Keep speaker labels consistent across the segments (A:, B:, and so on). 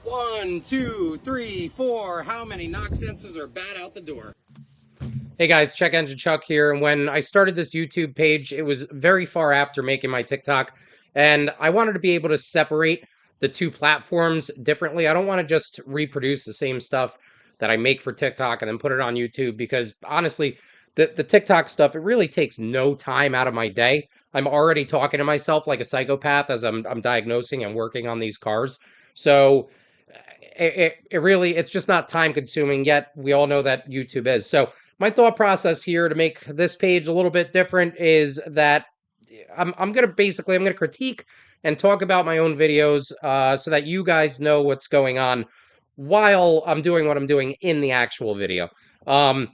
A: 1, 2, 3, 4. How many knock sensors are bad out the door?
B: Hey guys, Check Engine Chuck here. And when I started this YouTube page, it was very far after making my TikTok. And I wanted to be able to separate the two platforms differently. I don't want to just reproduce the same stuff that I make for TikTok and then put it on YouTube because honestly, the TikTok stuff, it really takes no time out of my day. I'm already talking to myself like a psychopath as I'm diagnosing and working on these cars. So it really, it's just not time consuming, yet we all know that YouTube is. So my thought process here to make this page a little bit different is that I'm gonna critique and talk about my own videos so that you guys know what's going on while I'm doing what I'm doing in the actual video. Um,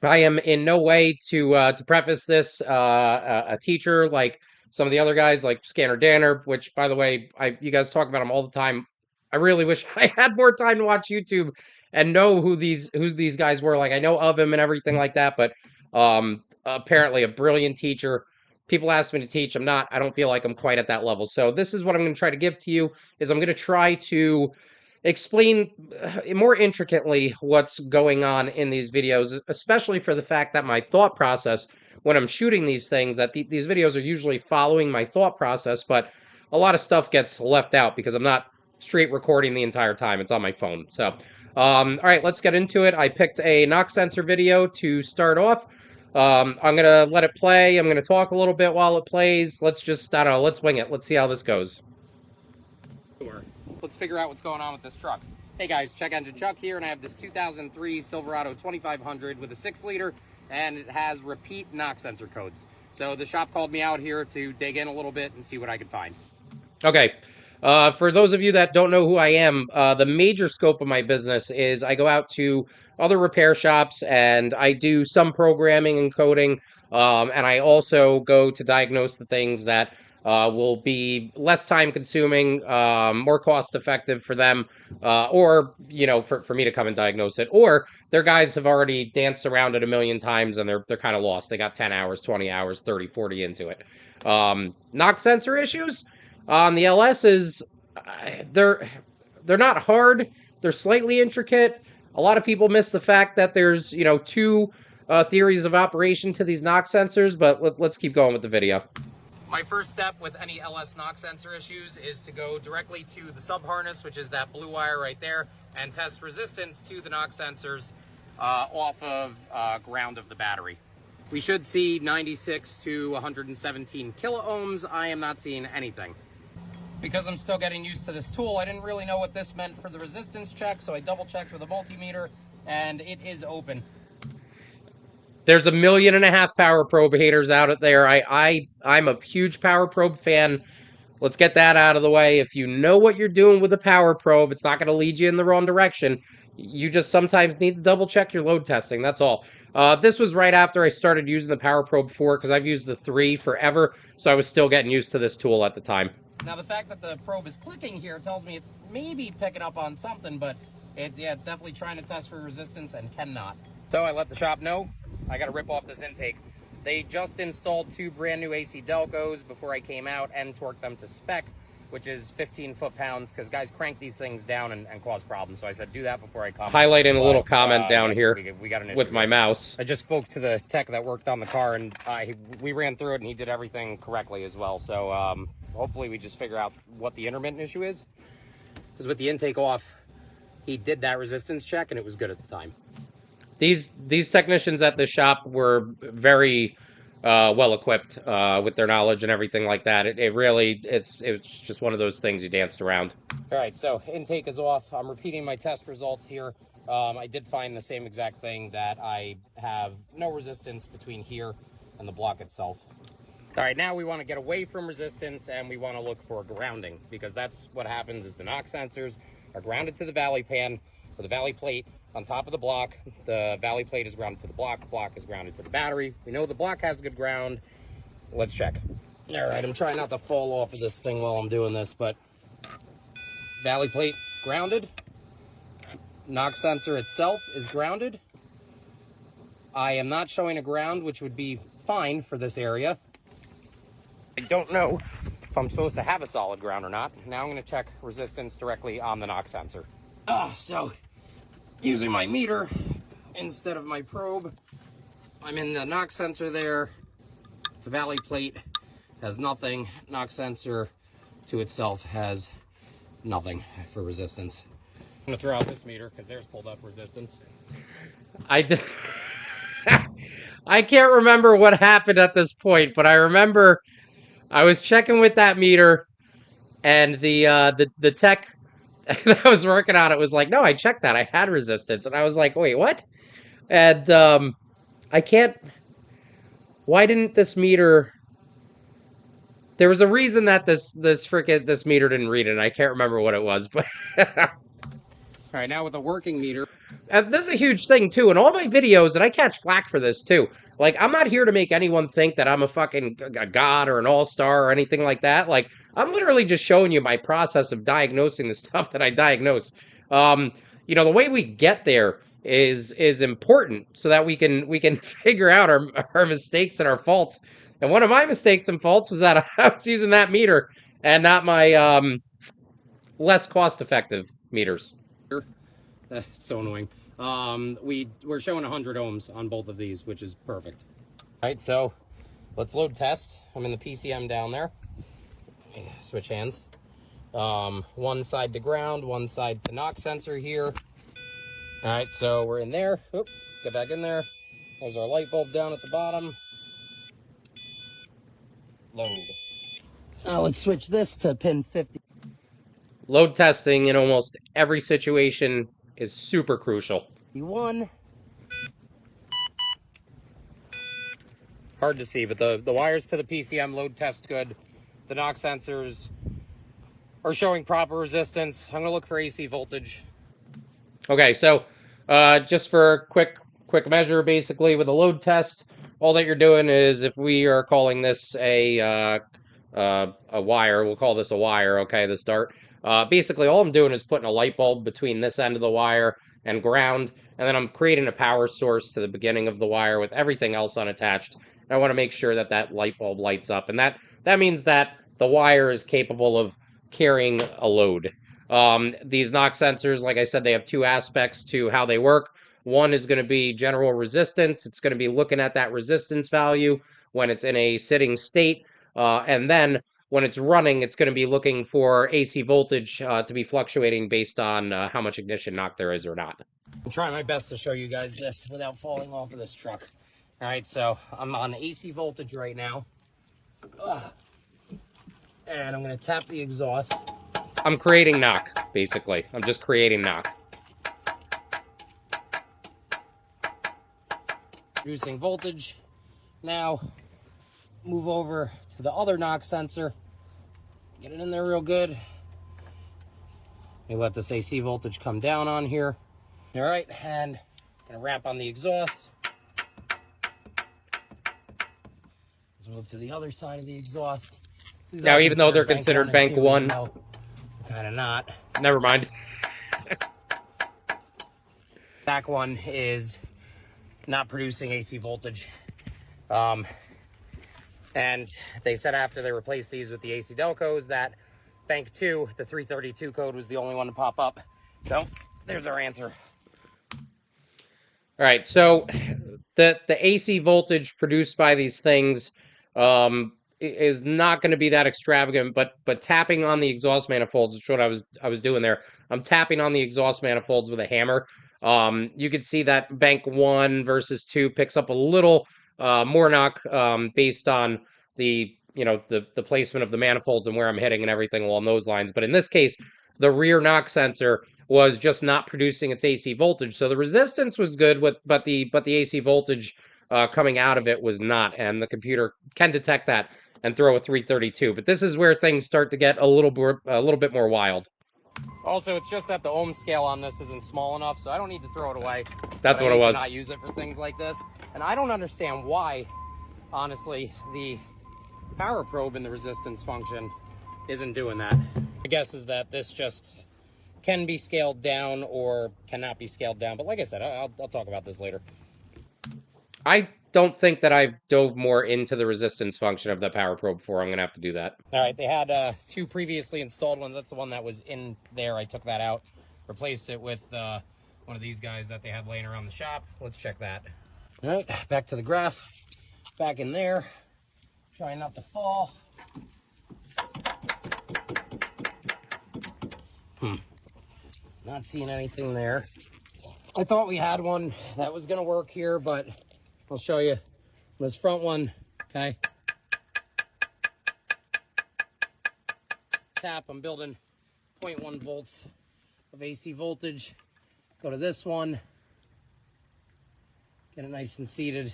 B: I am in no way to preface this a teacher like some of the other guys like Scanner Danner, which by the way, you guys talk about him all the time. I really wish I had more time to watch YouTube and know who these guys were. Like I know of him and everything like that, but apparently a brilliant teacher. People ask me to teach. I don't feel like I'm quite at that level. So this is what I'm going to try to give to you is I'm going to try to explain more intricately what's going on in these videos, especially for the fact that my thought process when I'm shooting these things, that these videos are usually following my thought process, but a lot of stuff gets left out because I'm not straight recording the entire time. It's on my phone. So, all right, let's get into it. I picked a knock sensor video to start off. I'm going to let it play. I'm going to talk a little bit while it plays. Let's just, I don't know, let's wing it. Let's see how this goes.
A: Let's figure out what's going on with this truck. Hey guys, Check Engine Chuck here, and I have this 2003 Silverado 2500 with a 6-liter, and it has repeat knock sensor codes. So the shop called me out here to dig in a little bit and see what I could find.
B: Okay. For those of you that don't know who I am, the major scope of my business is I go out to other repair shops and I do some programming and coding. And I also go to diagnose the things that will be less time consuming, more cost effective for them, or, for me to come and diagnose it. Or their guys have already danced around it a million times and they're kind of lost. They got 10 hours, 20 hours, 30, 40 into it. Knock sensor issues? On the LSs, they're not hard. They're slightly intricate. A lot of people miss the fact that there's two theories of operation to these knock sensors. But let's keep going with the video.
A: My first step with any LS knock sensor issues is to go directly to the sub harness, which is that blue wire right there, and test resistance to the knock sensors off of ground of the battery. We should see 96 to 117 kilo ohms. I am not seeing anything. Because I'm still getting used to this tool, I didn't really know what this meant for the resistance check, so I double checked with a multimeter, and it is open.
B: There's 1.5 million power probe haters out there. I'm a huge power probe fan. Let's get that out of the way. If you know what you're doing with a power probe, it's not going to lead you in the wrong direction. You just sometimes need to double check your load testing. That's all. This was right after I started using the Power Probe 4 because I've used the 3 forever, so I was still getting used to this tool at the time.
A: Now the fact that the probe is clicking here tells me it's maybe picking up on something, but it's definitely trying to test for resistance and cannot. So I let the shop know I got to rip off this intake. They just installed 2 brand new AC Delcos before I came out and torqued them to spec, which is 15 foot-pounds, because guys crank these things down and cause problems. So I said, do that before I come.
B: Highlighting a little comment down here
A: we got an issue
B: with my mouse.
A: I just spoke to the tech that worked on the car, and we ran through it, and he did everything correctly as well. So hopefully we just figure out what the intermittent issue is. Because with the intake off, he did that resistance check, and it was good at the time.
B: These technicians at the shop were very well equipped with their knowledge and everything like that. It was just one of those things you danced around.
A: All right, so intake is off. I'm repeating my test results here. I did find the same exact thing, that I have no resistance between here and the block itself. All right, now we want to get away from resistance and we want to look for grounding, because that's what happens is the knock sensors are grounded to the valley pan or the valley plate on top of the block. The valley plate is grounded to the block is grounded to the battery. We know the block has good ground. Let's check. All right, I'm trying not to fall off of this thing while I'm doing this, but valley plate grounded. Knock sensor itself is grounded. I am not showing a ground, which would be fine for this area. I don't know if I'm supposed to have a solid ground or not. Now I'm going to check resistance directly on the knock sensor. So using my meter instead of my probe, I'm in the knock sensor there. It's a valley plate, has nothing. Knock sensor to itself has nothing for resistance. I'm going to throw out this meter because there's pulled up resistance.
B: I can't remember what happened at this point, but I remember I was checking with that meter, and the tech that I was working on it was like, no, I checked that. I had resistance. And I was like, wait, what? And I can't. Why didn't this meter? There was a reason that this meter didn't read it. And I can't remember what it was, but
A: All right, now with a working meter.
B: and this is a huge thing too. In all my videos, and I catch flack for this too. Like, I'm not here to make anyone think that I'm a fucking a god or an all-star or anything like that. Like, I'm literally just showing you my process of diagnosing the stuff that I diagnose. You know, the way we get there is important so that we can figure out our mistakes and our faults. And one of my mistakes and faults was that I was using that meter and not my less cost-effective meters.
A: It's so annoying. We're showing 100 ohms on both of these, which is perfect. All right, so let's load test. I'm in the PCM down there. Switch hands. One side to ground, one side to knock sensor here. All right, so we're in there. Oop, get back in there. There's our light bulb down at the bottom. Load. Now let's switch this to pin 50.
B: Load testing in almost every situation is super crucial.
A: One. Hard to see, but the wires to the PCM load test good. The knock sensors are showing proper resistance. I'm gonna look for AC voltage.
B: Okay, so just for a quick measure, basically with a load test, all that you're doing is, if we are calling this a wire, we'll call this a wire. Okay, this dart. Basically, all I'm doing is putting a light bulb between this end of the wire and ground, and then I'm creating a power source to the beginning of the wire with everything else unattached. And I want to make sure that that light bulb lights up, and that means that the wire is capable of carrying a load. These knock sensors, like I said, they have two aspects to how they work. One is going to be general resistance. It's going to be looking at that resistance value when it's in a sitting state. And then when it's running, it's going to be looking for AC voltage to be fluctuating based on how much ignition knock there is or not.
A: I'm trying my best to show you guys this without falling off of this truck. All right, so I'm on AC voltage right now. And I'm going to tap the exhaust.
B: I'm creating knock, basically. I'm just creating knock.
A: Reducing voltage. Now, move over to the other knock sensor. Get it in there real good. We let this AC voltage come down on here. All right, and I'm gonna wrap on the exhaust. Let's move to the other side of the exhaust.
B: Now, even though they're considered bank one,
A: kind of not.
B: Never mind.
A: Back one is not producing AC voltage. And they said after they replaced these with the AC Delcos that bank 2, the 332 code, was the only one to pop up. So there's our answer.
B: All right, so the AC voltage produced by these things is not going to be that extravagant, but tapping on the exhaust manifolds is what I was doing there. I'm tapping on the exhaust manifolds with a hammer. You could see that bank 1 versus 2 picks up a little more knock based on the placement of the manifolds and where I'm hitting and everything along those lines. But in this case, the rear knock sensor was just not producing its AC voltage. So the resistance was good, but the AC voltage coming out of it was not, and the computer can detect that and throw a 332. But this is where things start to get a little bit more wild.
A: Also, it's just that the ohm scale on this isn't small enough, so I don't need to throw it away.
B: That's what it was.
A: Not use it for things like this, and I don't understand why, honestly, the power probe in the resistance function isn't doing that. My guess is that this just can be scaled down or cannot be scaled down. But like I said, I'll talk about this later.
B: I don't think that I've dove more into the resistance function of the power probe before. I'm going to have to do that.
A: All right, they had 2 previously installed ones. That's the one that was in there. I took that out, replaced it with one of these guys that they had laying around the shop. Let's check that. All right, back to the graph. Back in there. Trying not to fall. Not seeing anything there. I thought we had one that was gonna work here, but I'll show you this front one. Okay. Tap, I'm building 0.1 volts of AC voltage. Go to this one. Get it nice and seated.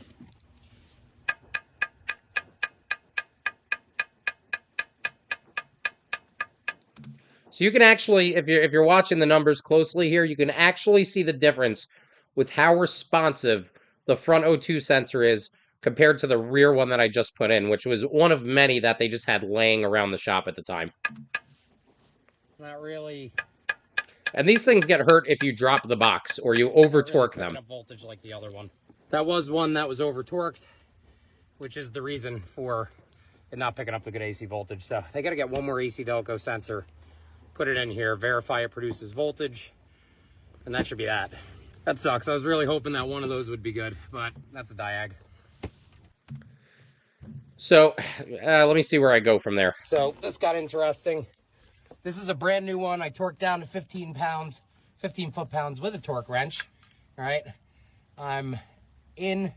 B: So you can actually, if you're watching the numbers closely here, you can actually see the difference with how responsive the front O2 sensor is compared to the rear one that I just put in, which was one of many that they just had laying around the shop at the time.
A: It's not really.
B: And these things get hurt if you drop the box or you over torque them.
A: Voltage like the other one. That was one that was over torqued, which is the reason for it not picking up the good AC voltage. So they got to get one more AC Delco sensor, put it in here, verify it produces voltage, and that should be that. That sucks. I was really hoping that one of those would be good, but that's a diag.
B: So let me see where I go from there.
A: So this got interesting. This is a brand new one. I torqued down to 15 pounds, 15 foot-pounds with a torque wrench. All right. I'm in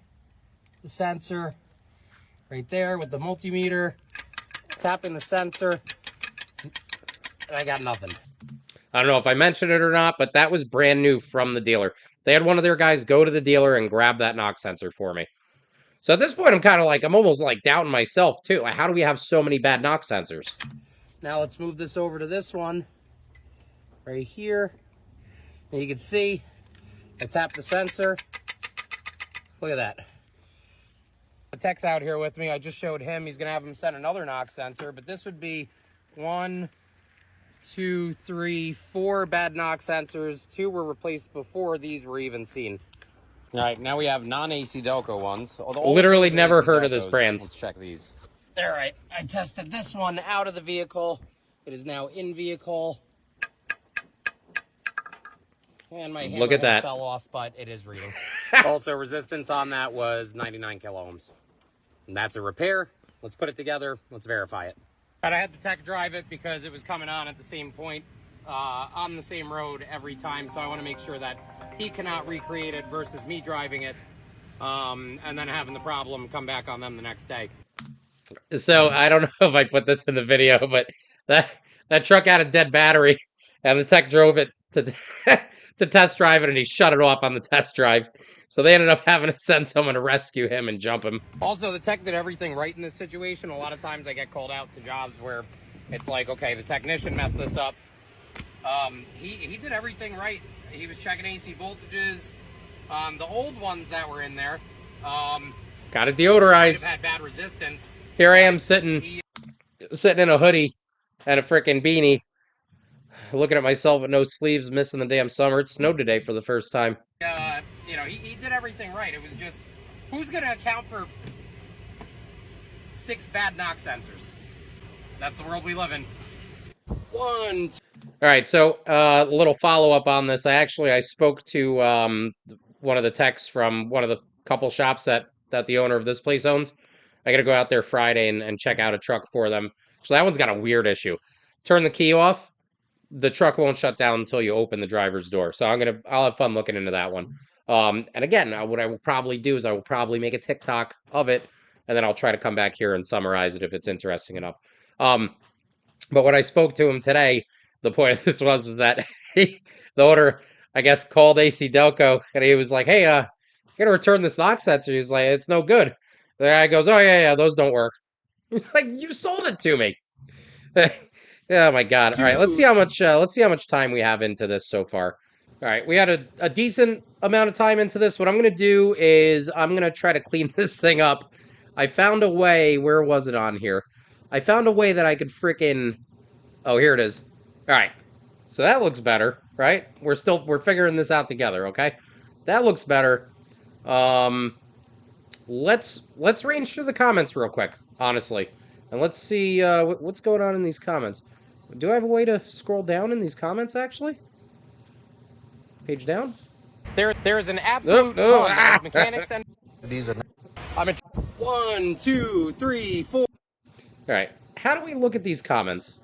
A: the sensor right there with the multimeter, tapping the sensor, and I got nothing.
B: I don't know if I mentioned it or not, but that was brand new from the dealer. They had one of their guys go to the dealer and grab that knock sensor for me. So at this point, I'm kind of like, I'm almost like doubting myself too. Like, how do we have so many bad knock sensors?
A: Now let's move this over to this one right here. And you can see I tap the sensor. Look at that. The tech's out here with me. I just showed him. He's going to have him send another knock sensor, but this would be 1, 2, 3, 4 bad knock sensors. 2 were replaced before these were even seen. All right, now we have non-AC Delco ones.
B: Literally never heard of this brand.
A: Let's check these. All right, I tested this one out of the vehicle. It is now in vehicle. And my
B: Look at that.
A: Fell off, but it is reading. Also, resistance on that was 99 kilo ohms. And that's a repair. Let's put it together. Let's verify it. But I had the tech drive it because it was coming on at the same point on the same road every time. So I want to make sure that he cannot recreate it versus me driving it and then having the problem come back on them the next day.
B: So I don't know if I put this in the video, but that truck had a dead battery, and the tech drove it to to test drive it, and he shut it off on the test drive. So they ended up having to send someone to rescue him and jump him.
A: Also, the tech did everything right in this situation. A lot of times I get called out to jobs where it's like, okay, the technician messed this up. He did everything right. He was checking AC voltages. The old ones that were in there.
B: Got it deodorized.
A: Had bad resistance.
B: Here I am sitting in a hoodie and a freaking beanie, looking at myself with no sleeves, missing the damn summer. It snowed today for the first time.
A: You know, he did everything right. It was just, who's going to account for 6 bad knock sensors? That's the world we live in. 1, 2.
B: All right, so a little follow-up on this. I spoke to one of the techs from one of the couple shops that the owner of this place owns. I got to go out there Friday and check out a truck for them. So that one's got a weird issue. Turn the key off, the truck won't shut down until you open the driver's door. So I'll have fun looking into that one. And again, what I will probably do is I will probably make a TikTok of it, and then I'll try to come back here and summarize it if it's interesting enough. But when I spoke to him today, the point of this was that the owner, I guess, called AC Delco, and he was like, "Hey, you gotta return this knock sensor." He was like, "It's no good." The guy goes, "Oh yeah, those don't work." Like, you sold it to me. Oh my god! All right, let's see how much time we have into this so far. All right, we had a decent amount of time into this. What I'm gonna do is I'm gonna try to clean this thing up. I found a way. Where was it on here? I found a way that I could freaking. Oh, here it is. All right, so that looks better, right? We're figuring this out together, okay? That looks better. let's range through the comments real quick, honestly, and let's see what's going on in these comments. Do I have a way to scroll down in these comments, actually? Page down?
A: There is an absolute ton of mechanics and
C: These are
A: I'm in 1, 2, 3, 4.
B: All right. How do we look at these comments?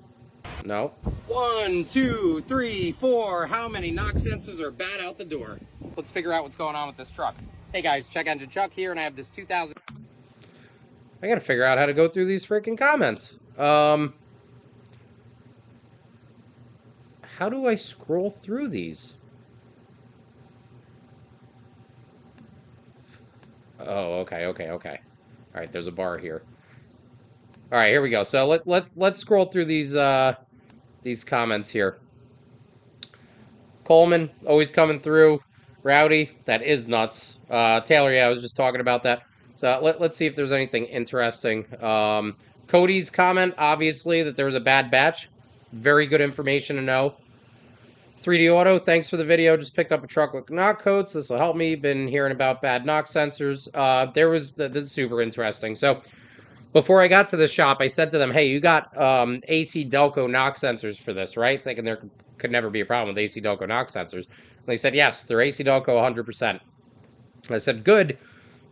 B: No.
A: 1, 2, 3, 4. How many knock sensors are bad out the door? Let's figure out what's going on with this truck. Hey guys, Check Engine Chuck here, and I have this 2000.
B: I gotta figure out how to go through these freaking comments. How do I scroll through these? Oh, okay. All right, there's a bar here. All right, here we go. So let's scroll through these comments here. Coleman always coming through. Rowdy, that is nuts. Taylor, yeah, I was just talking about that. So let's see if there's anything interesting. Cody's comment, obviously, that there was a bad batch. Very good information to know. 3D Auto, thanks for the video. Just picked up a truck with knock codes. This will help me. Been hearing about bad knock sensors. This is super interesting. So before I got to the shop, I said to them, hey, you got AC Delco knock sensors for this, right? Thinking there could never be a problem with AC Delco knock sensors. And they said, yes, they're AC Delco 100%. I said, good,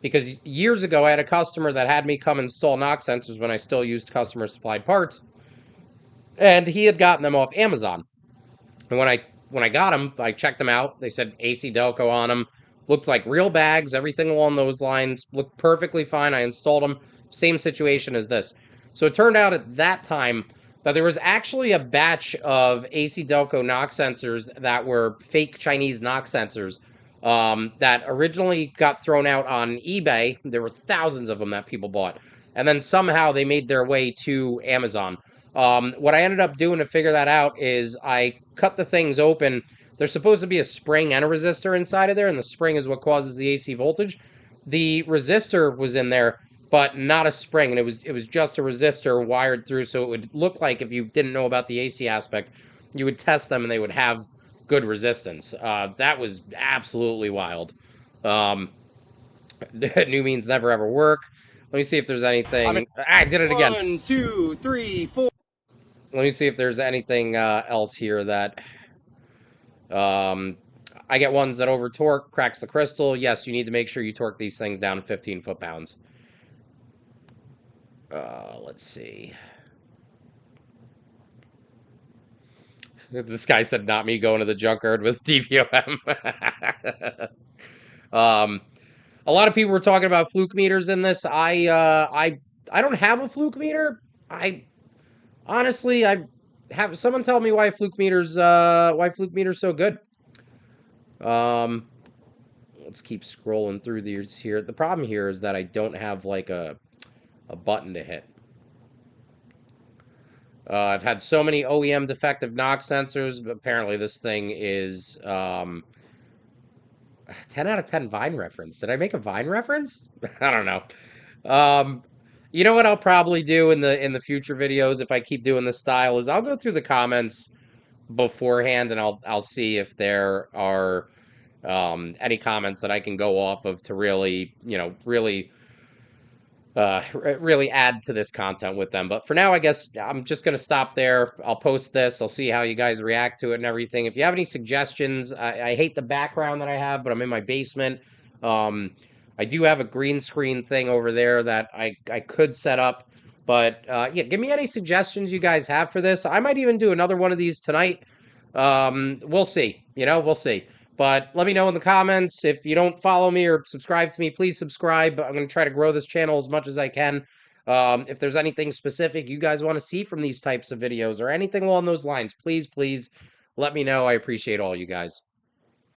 B: because years ago I had a customer that had me come install knock sensors when I still used customer supplied parts. And he had gotten them off Amazon. And when I got them, I checked them out. They said AC Delco on them. Looked like real bags, everything along those lines. Looked perfectly fine. I installed them. Same situation as this. So it turned out at that time that there was actually a batch of AC Delco knock sensors that were fake Chinese knock sensors that originally got thrown out on eBay. There were thousands of them that people bought. And then somehow they made their way to Amazon. What I ended up doing to figure that out is I cut the things open. There's supposed to be a spring and a resistor inside of there, and the spring is what causes the AC voltage. The resistor was in there, but not a spring, and it was just a resistor wired through, so it would look like, if you didn't know about the AC aspect, you would test them and they would have good resistance. That was absolutely wild. New means never ever work. Let me see if there's anything. I did it again.
A: 1, 2, 3, 4.
B: Let me see if there's anything else here that I get ones that over torque, cracks the crystal. Yes, you need to make sure you torque these things down to 15 foot-pounds. Let's see. This guy said, not me going to the junkyard with DVOM. A lot of people were talking about fluke meters in this. I don't have a fluke meter. Honestly, I have someone tell me why fluke meters so good. Let's keep scrolling through these here. The problem here is that I don't have like a button to hit. I've had so many OEM defective knock sensors, but apparently this thing is 10 out of 10 Vine reference. Did I make a Vine reference? I don't know. You know what I'll probably do in the future videos if I keep doing this style is I'll go through the comments beforehand and I'll see if there are any comments that I can go off of to really, really add to this content with them. But for now, I guess I'm just going to stop there. I'll post this. I'll see how you guys react to it and everything. If you have any suggestions, I hate the background that I have, but I'm in my basement. I do have a green screen thing over there that I could set up. But yeah, give me any suggestions you guys have for this. I might even do another one of these tonight. We'll see. We'll see. But let me know in the comments. If you don't follow me or subscribe to me, please subscribe. I'm going to try to grow this channel as much as I can. If there's anything specific you guys want to see from these types of videos or anything along those lines, please let me know. I appreciate all you guys.